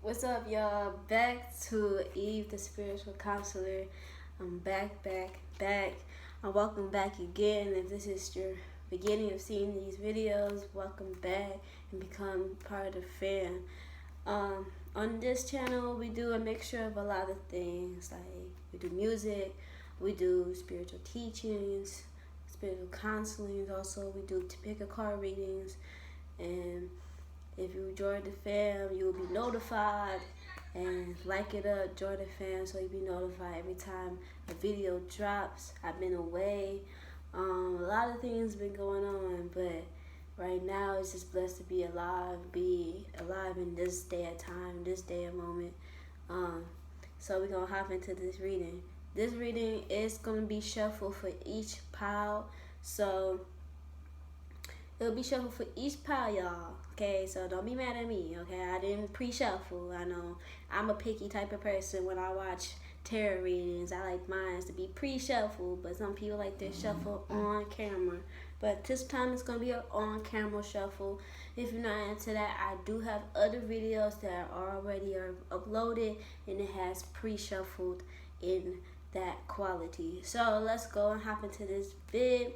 What's up, y'all? Back to Eve, the spiritual counselor. I'm back. Welcome back again. If this is your beginning of seeing these videos, welcome back and become part of the fam. On this channel, we do a mixture of a lot of things. Like we do music, we do spiritual teachings, spiritual counseling. Also, we do pick a card readings, and if you join the fam, you will be notified. And like it up, join the fam so you'll be notified every time a video drops. I've been away. A lot of things been going on, but right now it's just blessed to be alive in this day of time, this day of moment. So we're gonna hop into this reading. This reading is gonna be shuffled for each pile. So it'll be shuffled for each pile, y'all. Okay, so don't be mad at me. Okay, I didn't pre-shuffle. I know I'm a picky type of person. When I watch tarot readings, I like mine to be pre-shuffled, but some people like their shuffle on camera. But this time it's gonna be an on-camera shuffle. If you're not into that, I do have other videos that are already uploaded, and it has pre-shuffled in that quality. So let's go and hop into this vid.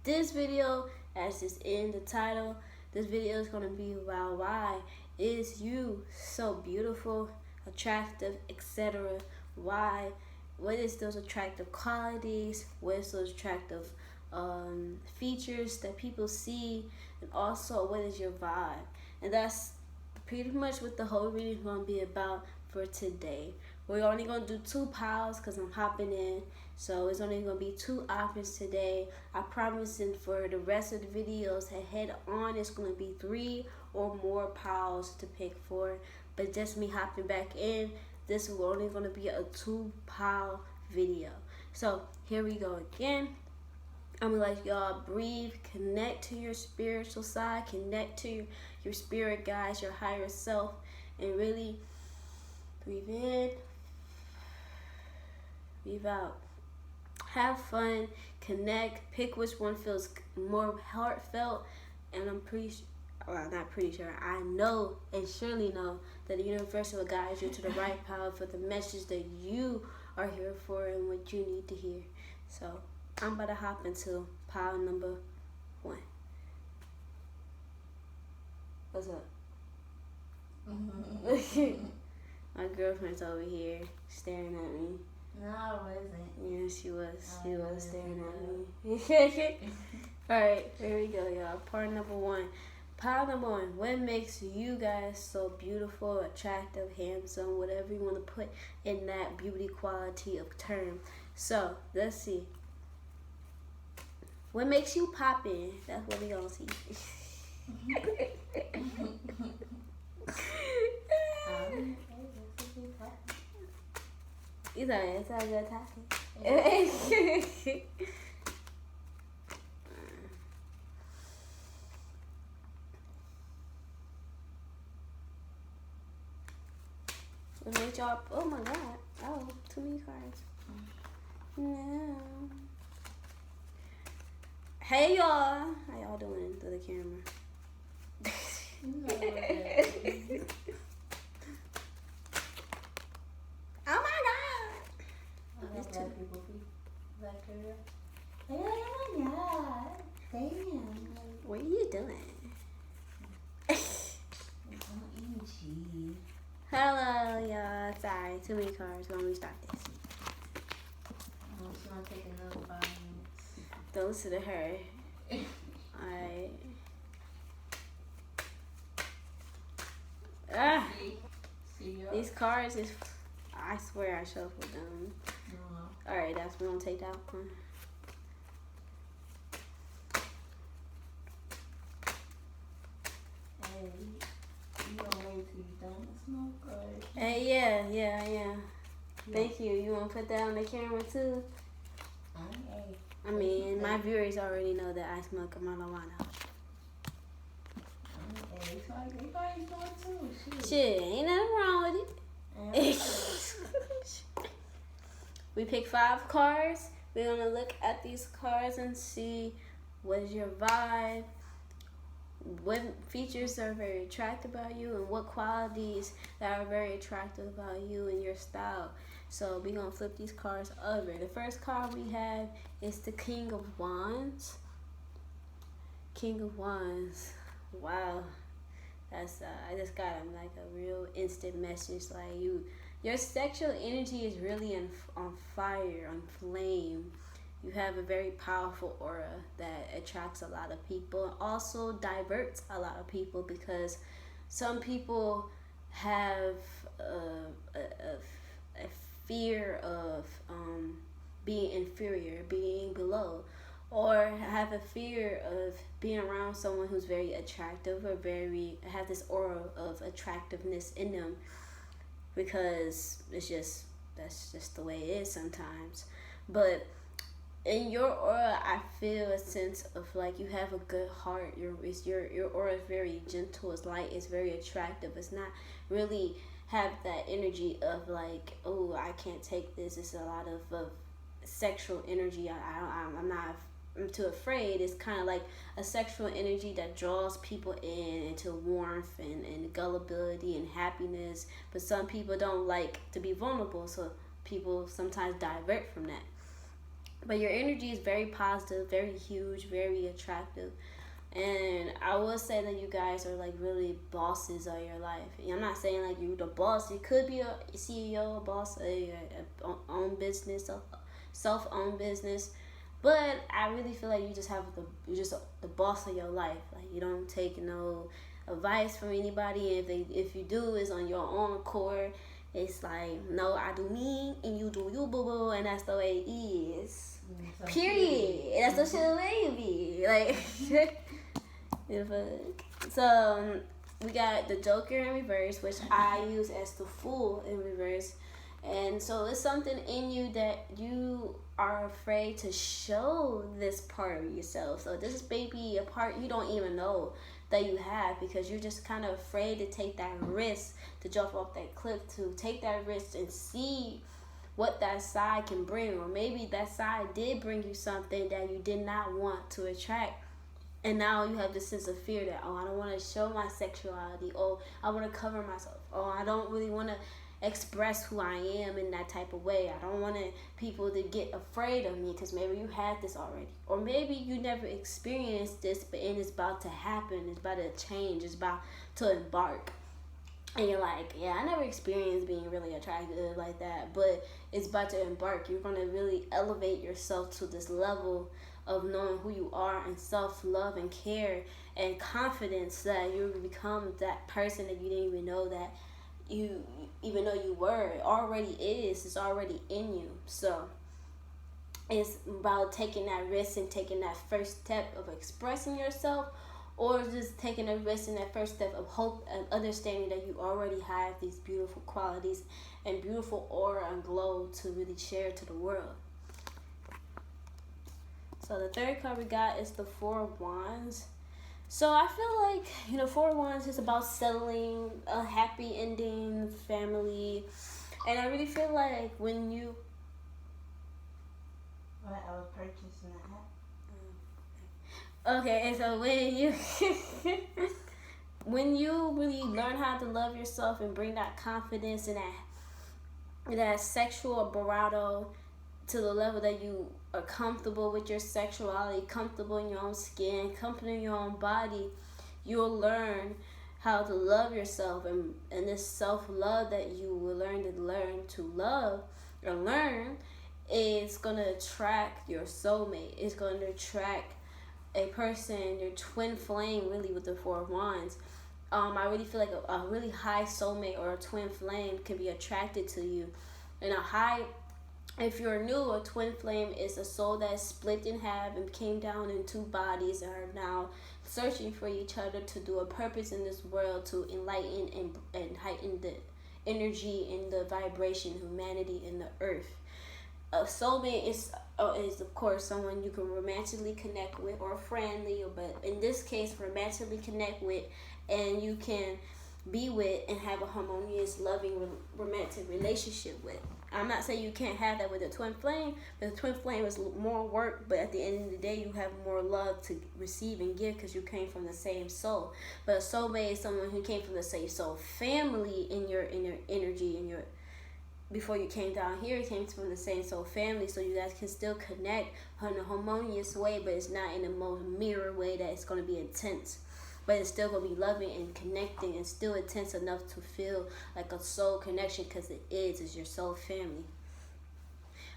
This video, as is in the title, this video is going to be about why is you so beautiful, attractive, etc. Why, what is those attractive qualities, what is those attractive features that people see, and also what is your vibe. And that's pretty much what the whole reading is going to be about for today. We're only going to do 2 piles because I'm hopping in. So it's only going to be 2 options today. I promise, and for the rest of the videos ahead on, it's going to be 3 or more piles to pick for. But just me hopping back in, this is only going to be a 2 pile video. So here we go again. I'm going to let y'all breathe, connect to your spiritual side, connect to your spirit guides, your higher self, and really breathe in, breathe out. Have fun, connect, pick which one feels more heartfelt, and I'm not pretty sure, I know and surely know that the universe will guide you to the right pile for the message that you are here for and what you need to hear. So I'm about to hop into pile number 1. What's up? My girlfriend's over here staring at me. No, I wasn't. Yeah, she was. She was staring at me. Alright, here we go, y'all. Part number 1. Pile number 1. What makes you guys so beautiful, attractive, handsome, whatever you want to put in that beauty quality of term. So, let's see. What makes you pop in? That's what we gonna see. It's all good talking. What made y'all? Oh my God! Oh, too many cards. No. Hey y'all, how y'all doing through the camera? Oh my God! Black people black girl. Oh my God! Damn. What are you doing? I'm eating cheese. Hello, y'all. Sorry, too many cards. Let me start this. Oh, she wanna take another 5 minutes. Don't listen to her. Alright. Ah, these cards is. I swear I shuffled them. Alright, that's we're gonna take that one. Hey, you gonna wait till you don't smoke, or? Hey, yeah. Thank you. You wanna put that on the camera too? Okay. I mean, my viewers already know that I smoke marijuana. Okay, so they probably smoke too. Shit, ain't nothing wrong with it. We pick 5 cards. We're gonna look at these cards and see what is your vibe, what features are very attractive about you and what qualities that are very attractive about you and your style. So we're going to flip these cards over. The first card we have is the King of Wands. King of Wands. Wow. That's I just got him like a real instant message. Like your sexual energy is really on fire, on flame. You have a very powerful aura that attracts a lot of people and also diverts a lot of people, because some people have a fear of being inferior, being below, or have a fear of being around someone who's very attractive or have this aura of attractiveness in them, because that's just the way it is sometimes. But in your aura, I feel a sense of like you have a good heart. Your aura is very gentle, it's light, it's very attractive. It's not really have that energy of like, oh, I can't take this. It's a lot of sexual energy. I'm too afraid. It's kind of like a sexual energy that draws people into warmth and gullibility and happiness. But some people don't like to be vulnerable, so people sometimes divert from that. But your energy is very positive, very huge, very attractive. And I will say that you guys are like really bosses of your life. I'm not saying like you're the boss. You could be a CEO, a boss, a own business, self-owned business. But I really feel like you're just the boss of your life. Like you don't take no advice from anybody. If you do, it's on your own accord. It's like, no, I do me and you do you, boo boo, and that's the way it is. Period. That's the shit it be. Like, so we got the Joker in reverse, which I use as the Fool in reverse. And so it's something in you that you are afraid to show this part of yourself. So this is maybe a part you don't even know that you have, because you're just kind of afraid to take that risk, to jump off that cliff, to take that risk and see what that side can bring. Or maybe that side did bring you something that you did not want to attract, and now you have this sense of fear that, oh, I don't want to show my sexuality, oh, I want to cover myself, oh, I don't really want to express who I am in that type of way. I don't want people to get afraid of me, because maybe you had this already, or maybe you never experienced this, but it's about to happen, it's about to change, it's about to embark, and you're like, yeah, I never experienced being really attractive like that, but it's about to embark. You're going to really elevate yourself to this level of knowing who you are and self-love and care and confidence, that you become that person that you didn't even know that you, even though you were, it already is. It's already in you. So it's about taking that risk and taking that first step of expressing yourself, or just taking a risk in that first step of hope and understanding that you already have these beautiful qualities and beautiful aura and glow to really share to the world. So the third card we got is the Four of Wands. So I feel like, Four of Wands is about settling, a happy ending, family. And I really feel like when you... What? I was purchasing a hat. Okay, and so when you really learn how to love yourself and bring that confidence and that sexual bravado to the level that you are comfortable with your sexuality, comfortable in your own skin, comfortable in your own body, you'll learn how to love yourself, and this self-love that you will learn to love or learn is going to attract your soulmate. It's going to attract a person, your twin flame, really, with the Four of Wands. I really feel like a really high soulmate or a twin flame can be attracted to you. And if you're new, a twin flame is a soul that is split in half and came down in two bodies and are now searching for each other to do a purpose in this world, to enlighten and heighten the energy and the vibration, humanity, and the earth. A soulmate is of course someone you can romantically connect with, or friendly, but in this case romantically connect with, and you can be with and have a harmonious, loving, romantic relationship with. I'm not saying you can't have that with a twin flame. The twin flame is more work, but at the end of the day, you have more love to receive and give because you came from the same soul. But a soulmate is someone who came from the same soul family in your energy, in your before you came down here, it came from the same soul family, so you guys can still connect in a harmonious way, but it's not in a most mirror way that it's going to be intense. But it's still going to be loving and connecting and still intense enough to feel like a soul connection because it's your soul family.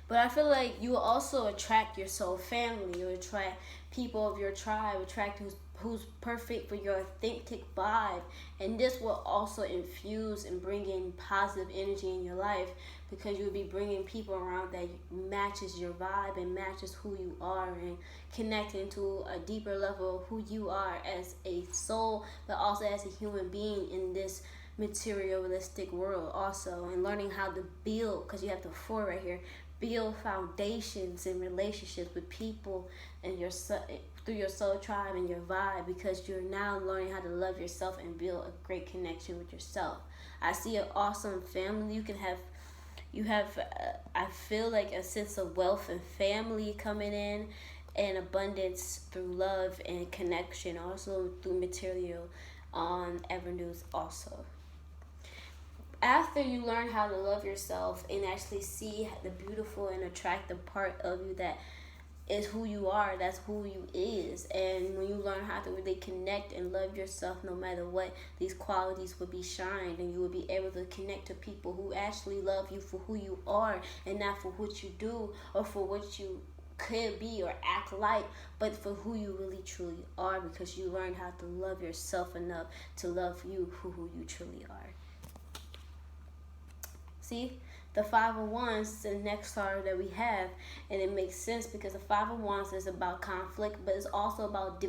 But I feel like you will also attract your soul family. You'll attract people of your tribe, attract who's perfect for your authentic vibe. And this will also infuse and bring in positive energy in your life because you'll be bringing people around that matches your vibe and matches who you are and connecting to a deeper level of who you are as a soul, but also as a human being in this materialistic world also, and learning how to build, because you have the 4 right here, build foundations and relationships with people and through your soul tribe and your vibe, because you're now learning how to love yourself and build a great connection with yourself. I see an awesome family. You have I feel like a sense of wealth and family coming in, and abundance through love and connection, also through material avenues also. After you learn how to love yourself and actually see the beautiful and attractive part of you that is who you are, that's who you is, and when you learn how to really connect and love yourself no matter what, these qualities will be shined, and you will be able to connect to people who actually love you for who you are and not for what you do or for what you could be or act like, but for who you really truly are, because you learn how to love yourself enough to love you for who you truly are. See, the 5 of Wands is the next card that we have, and it makes sense because the 5 of Wands is about conflict, but it's also about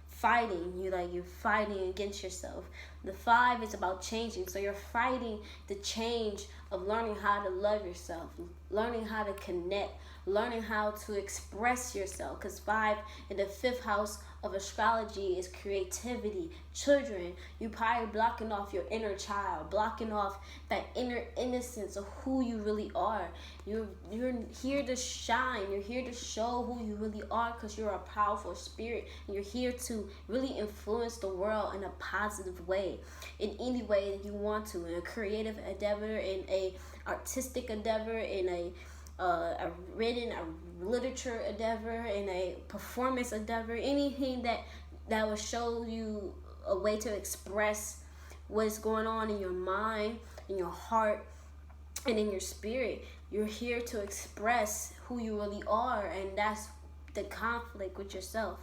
fighting. You're fighting against yourself. The 5 is about changing, so you're fighting the change of learning how to love yourself, learning how to connect, learning how to express yourself, because 5 in the 5th house of astrology is creativity, children. You probably blocking off your inner child, blocking off that inner innocence of who you really are. You're here to shine. You're here to show who you really are because you're a powerful spirit, and you're here to really influence the world in a positive way, in any way that you want to, in a creative endeavor, in a artistic endeavor, in a written, a literature endeavor, in a performance endeavor, anything that will show you a way to express what's going on in your mind, in your heart, and in your spirit. You're here to express who you really are, and that's the conflict with yourself.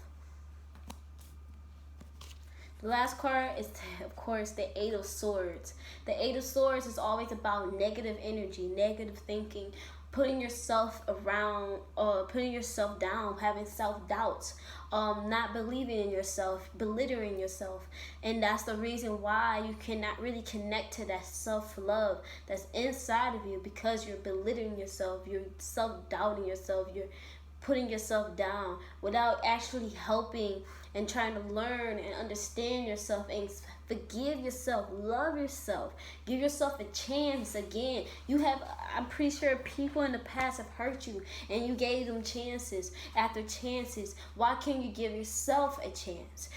The last card is, of course, the 8 of Swords. The 8 of Swords is always about negative energy, negative thinking, putting yourself around, putting yourself down, having self-doubts, not believing in yourself, belittling yourself. And that's the reason why you cannot really connect to that self-love that's inside of you, because you're belittling yourself, you're self-doubting yourself, you're putting yourself down without actually helping and trying to learn and understand yourself and forgive yourself, love yourself, give yourself a chance again. I'm pretty sure people in the past have hurt you and you gave them chances after chances. Why can't you give yourself a chance?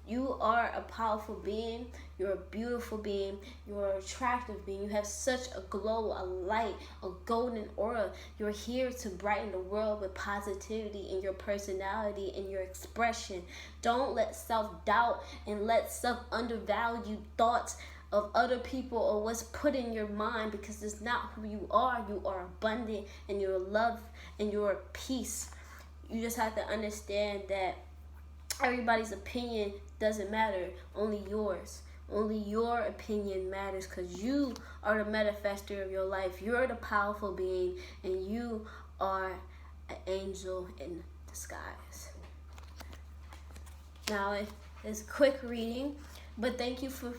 You are a powerful being. You're a beautiful being. You're an attractive being. You have such a glow, a light, a golden aura. You're here to brighten the world with positivity in your personality and your expression. Don't let self-doubt and let self-undervalued thoughts of other people or what's put in your mind, because it's not who you are. You are abundant, and you're love, and you're peace. You just have to understand that everybody's opinion doesn't matter, only yours. Only your opinion matters, because you are the manifester of your life. You're the powerful being, and you are an angel in disguise. Now, it's a quick reading, but thank you for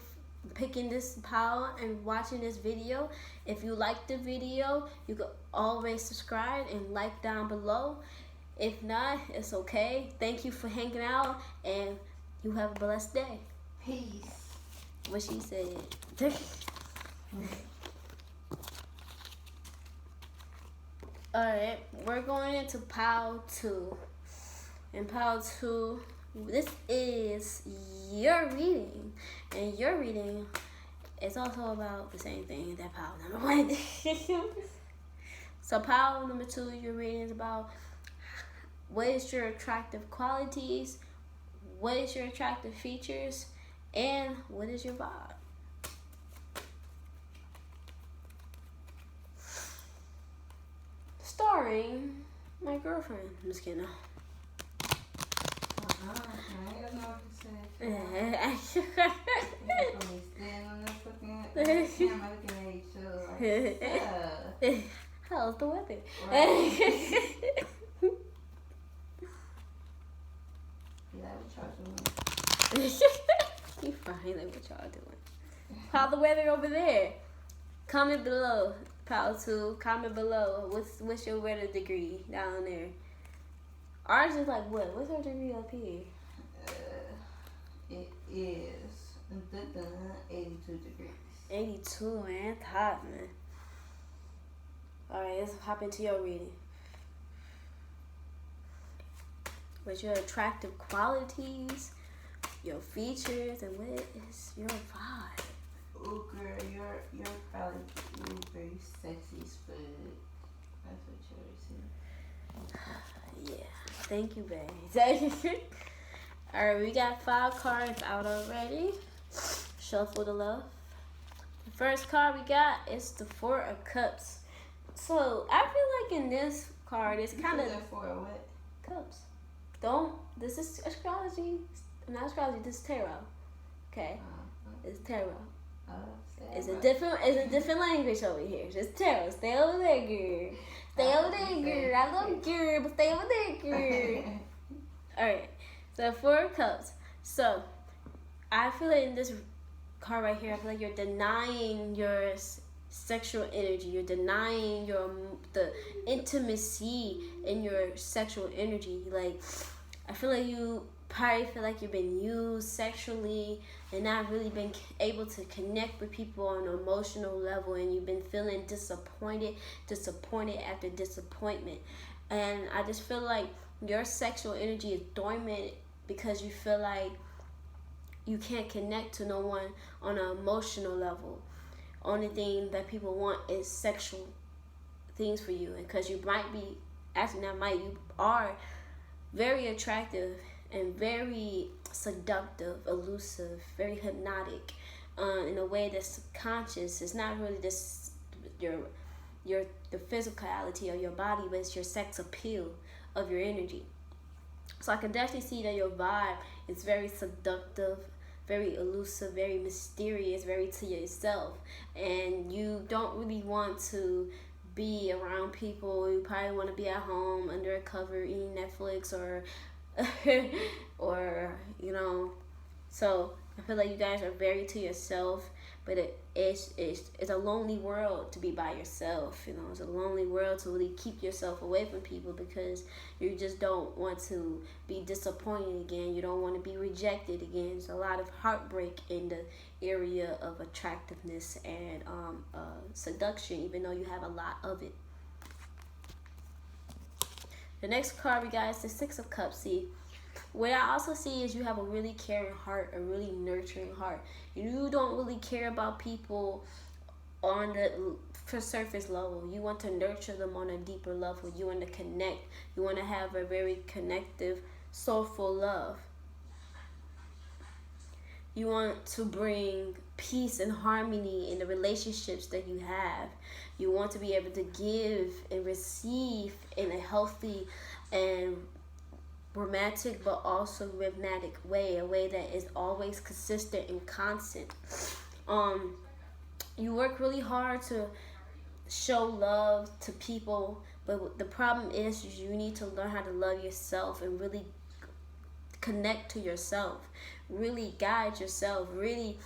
picking this pile and watching this video. If you like the video, you can always subscribe and like down below. If not, it's okay. Thank you for hanging out, and you have a blessed day. Peace. what she said. Alright, we're going into pile 2. In pile 2, this is your reading. And your reading is also about the same thing that pile number 1. So pile number 2, your reading is about what is your attractive qualities, what is your attractive features, and what is your vibe. Starring my girlfriend. I'm just kidding. I don't know what to say. I'm standing on that fucking camera looking at each other like, how's the weather? right. Yeah, what y'all doing? You fine, like what y'all doing? How the weather over there? Comment below. Pile 2, comment below. What's your weather degree down there? Ours is like what? What's our degree up here? It is 82 degrees. 82, man. It's hot, man. Alright, let's hop into your reading. What's your attractive qualities, your features, and what is your vibe? Oh, girl, you're probably very sexy as fuck. That's what you're saying. Yeah, thank you, babe. Alright, we got 5 cards out already. Shuffle the love. The first card we got is the 4 of Cups. So I feel like in this card, it's kind of for what? Cups. This is astrology. Not astrology. This is tarot. Okay, it's tarot. It's a different language over here. Just tarot. Stay over there, girl. Stay over there, girl. I love you, girl, but stay over there, girl. All right. So 4 of Cups. So I feel like in this card right here, I feel like you're denying your sexual energy. You're denying the intimacy in your sexual energy. Like, I feel like you probably feel like you've been used sexually and not really been able to connect with people on an emotional level, and you've been feeling disappointed after disappointment. And I just feel like your sexual energy is dormant because you feel like you can't connect to no one on an emotional level. Only thing that people want is sexual things for you, and because you might be, actually not might, you are very attractive and very seductive, elusive, very hypnotic, in a way that's subconscious. It's not really just the physicality of your body, but it's your sex appeal of your energy. So I can definitely see that your vibe is very seductive, very elusive, very mysterious, very to yourself, and you don't really want to be around people. You probably want to be at home under a cover eating Netflix or or so I feel like you guys are very to yourself, but it's a lonely world to be by yourself. It's a lonely world to really keep yourself away from people because you just don't want to be disappointed again. You don't want to be rejected again. There's a lot of heartbreak in the area of attractiveness and seduction, even though you have a lot of it. The next card we got is the 6 of Cups. See, what I also see is you have a really caring heart, a really nurturing heart. You don't really care about people on the surface level. You want to nurture them on a deeper level. You want to connect. You want to have a very connective, soulful love. You want to bring peace and harmony in the relationships that you have. You want to be able to give and receive in a healthy and romantic but also rhythmic way, a way that is always consistent and constant. You work really hard to show love to people, but the problem is you need to learn how to love yourself and really connect to yourself, really guide yourself, really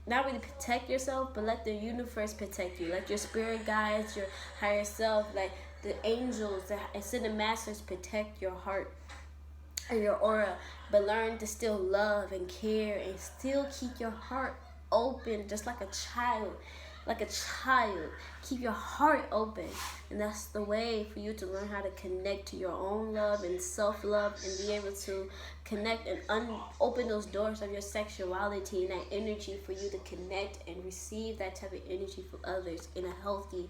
not really protect yourself, but let the universe protect you. Let your spirit guides, your higher self, like the angels, the ascended masters protect your heart. and your aura, but learn to still love and care and still keep your heart open, just like a child. Like a child, keep your heart open, and that's the way for you to learn how to connect to your own love and self-love, and be able to connect and open those doors of your sexuality and that energy for you to connect and receive that type of energy from others in a healthy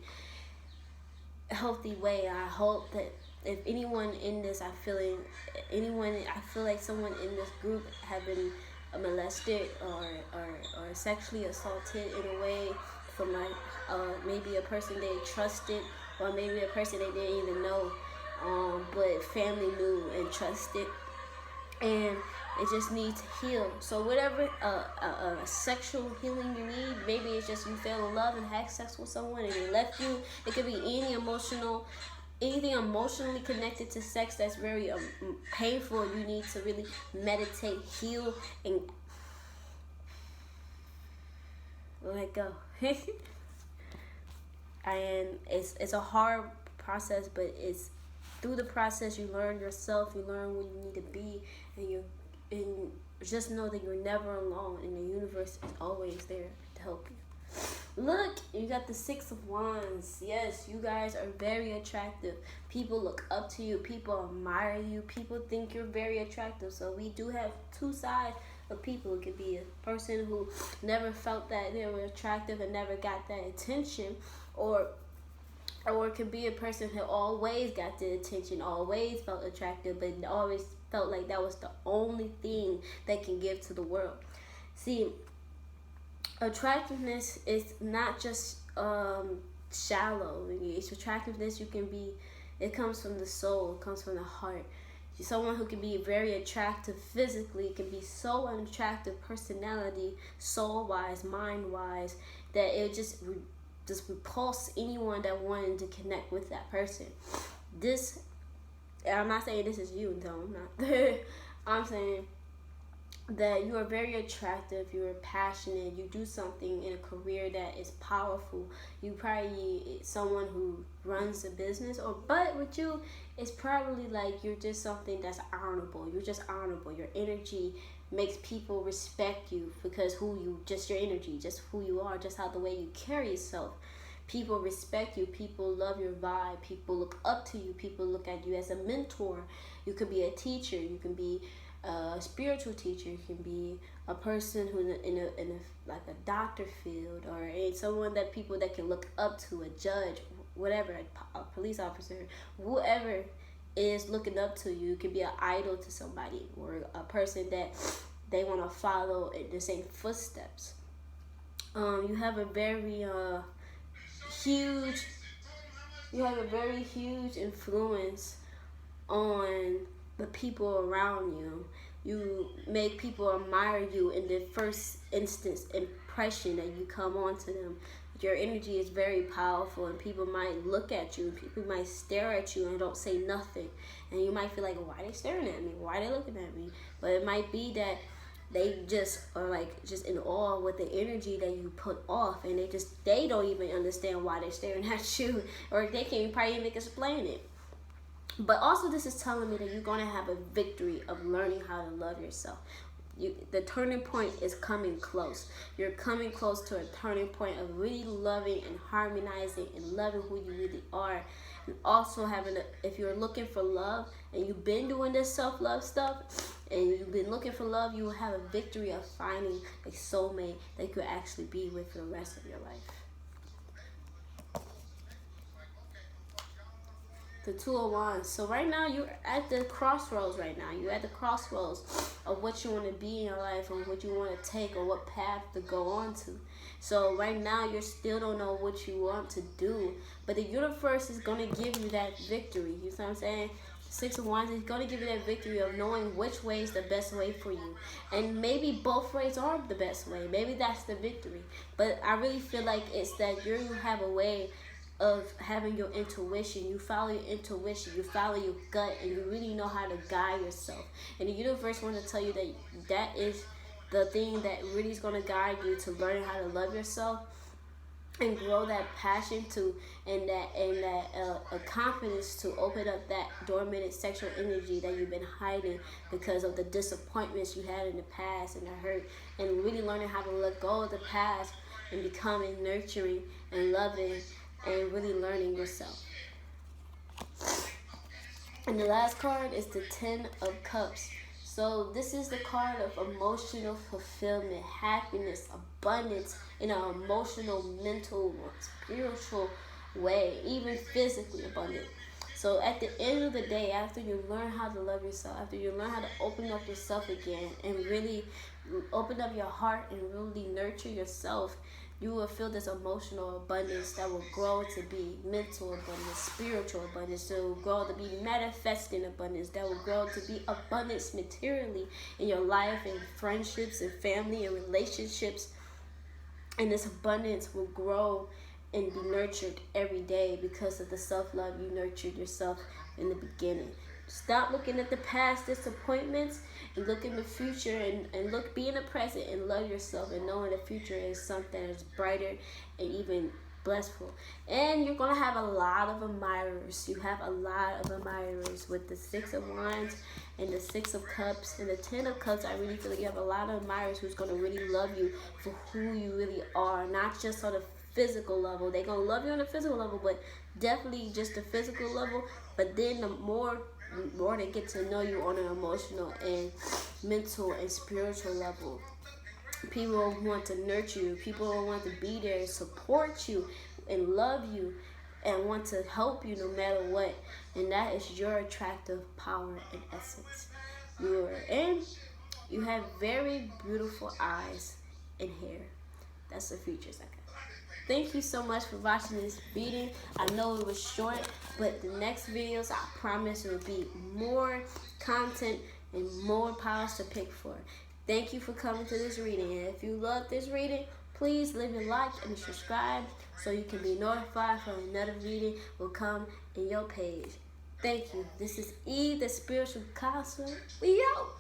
way. I hope that if anyone in this, I feel like someone in this group have been molested or sexually assaulted in a way from like maybe a person they trusted, or maybe a person they didn't even know, but family knew and trusted, and it just needs to heal. So whatever sexual healing you need, maybe it's just you fell in love and had sex with someone and they left you. It could be anything emotionally connected to sex that's very painful. You need to really meditate, heal, and let go. And it's a hard process, but it's through the process you learn yourself, you learn where you need to be, and just know that you're never alone, and the universe is always there to help you. Look, you got the Six of Wands. Yes, you guys are very attractive. People look up to you. People admire you. People think you're very attractive. So we do have two sides of people. It could be a person who never felt that they were attractive and never got that attention, or it could be a person who always got the attention, always felt attractive, but always felt like that was the only thing they can give to the world. See, attractiveness is not just shallow. It's attractiveness. It comes from the soul. It comes from the heart. Someone who can be very attractive physically can be so unattractive personality, soul-wise, mind-wise, that it just repulse anyone that wanted to connect with that person. I'm not saying this is you, no, I'm not. I'm saying that you are very attractive, you are passionate, you do something in a career that is powerful. You probably someone who runs a business, but with you, it's probably like you're just something that's honorable. You're just honorable. Your energy makes people respect you because just your energy, just who you are, just how the way you carry yourself. People respect you. People love your vibe. People look up to you. People look at you as a mentor. You could be a teacher. You can be a spiritual teacher. You can be a person who in a like a doctor field, or someone that people that can look up to, a judge, whatever, a police officer, whoever is looking up to you. You can be an idol to somebody, or a person that they want to follow in the same footsteps. You have a very huge influence on the people around you. You make people admire you in the first instance impression that you come onto them. Your energy is very powerful, and people might look at you, and people might stare at you and don't say nothing, and you might feel like, why are they staring at me? Why are they looking at me? But it might be that they just are like just in awe with the energy that you put off, and they don't even understand why they're staring at you, or they can't probably even explain it. But also, this is telling me that you're going to have a victory of learning how to love yourself. The turning point is coming close. You're coming close to a turning point of really loving and harmonizing and loving who you really are. And also if you're looking for love and you've been doing this self-love stuff and you've been looking for love, you will have a victory of finding a soulmate that you could actually be with for the rest of your life. The Two of Wands. So right now you're at the crossroads right now. You're at the crossroads of what you want to be in your life, or what you want to take, or what path to go on to. So right now you still don't know what you want to do, but the universe is going to give you that victory. You know what I'm saying? Six of Wands is going to give you that victory of knowing which way is the best way for you. And maybe both ways are the best way. Maybe that's the victory. But I really feel like it's that you have a way of having your intuition. You follow your intuition, you follow your gut, and you really know how to guide yourself. And the universe wants to tell you that that is the thing that really is going to guide you to learning how to love yourself. and grow that passion to and that a confidence to open up that dormant sexual energy that you've been hiding because of the disappointments you had in the past and the hurt, and really learning how to let go of the past and becoming nurturing and loving and really learning yourself. And the last card is the Ten of Cups. So this is the card of emotional fulfillment, happiness, abundance in an emotional, mental, spiritual way, even physically abundant. So at the end of the day, after you learn how to love yourself, after you learn how to open up yourself again and really open up your heart and really nurture yourself, you will feel this emotional abundance that will grow to be mental abundance, spiritual abundance, that will grow to be manifesting abundance, that will grow to be abundance materially in your life and friendships and family and relationships. And this abundance will grow and be nurtured every day because of the self-love you nurtured yourself in the beginning. Stop looking at the past disappointments and look in the future and be in the present and love yourself and knowing the future is something that's brighter and even blissful. And you're going to have a lot of admirers. You have a lot of admirers with the Six of Wands and the Six of Cups and the Ten of Cups. I really feel like you have a lot of admirers who's going to really love you for who you really are, not just on a physical level. They're going to love you on a physical level, but definitely just the physical level. But then the more they get to know you on an emotional and mental and spiritual level. People want to nurture you. People want to be there and support you and love you and want to help you no matter what. And that is your attractive power and essence. You have very beautiful eyes and hair. That's the future second. Thank you so much for watching this reading. I know it was short, but the next videos, I promise, will be more content and more powers to pick for. Thank you for coming to this reading. And if you love this reading, please leave a like and subscribe so you can be notified when another reading will come in your page. Thank you. This is Eve, the Spiritual Counselor. We out.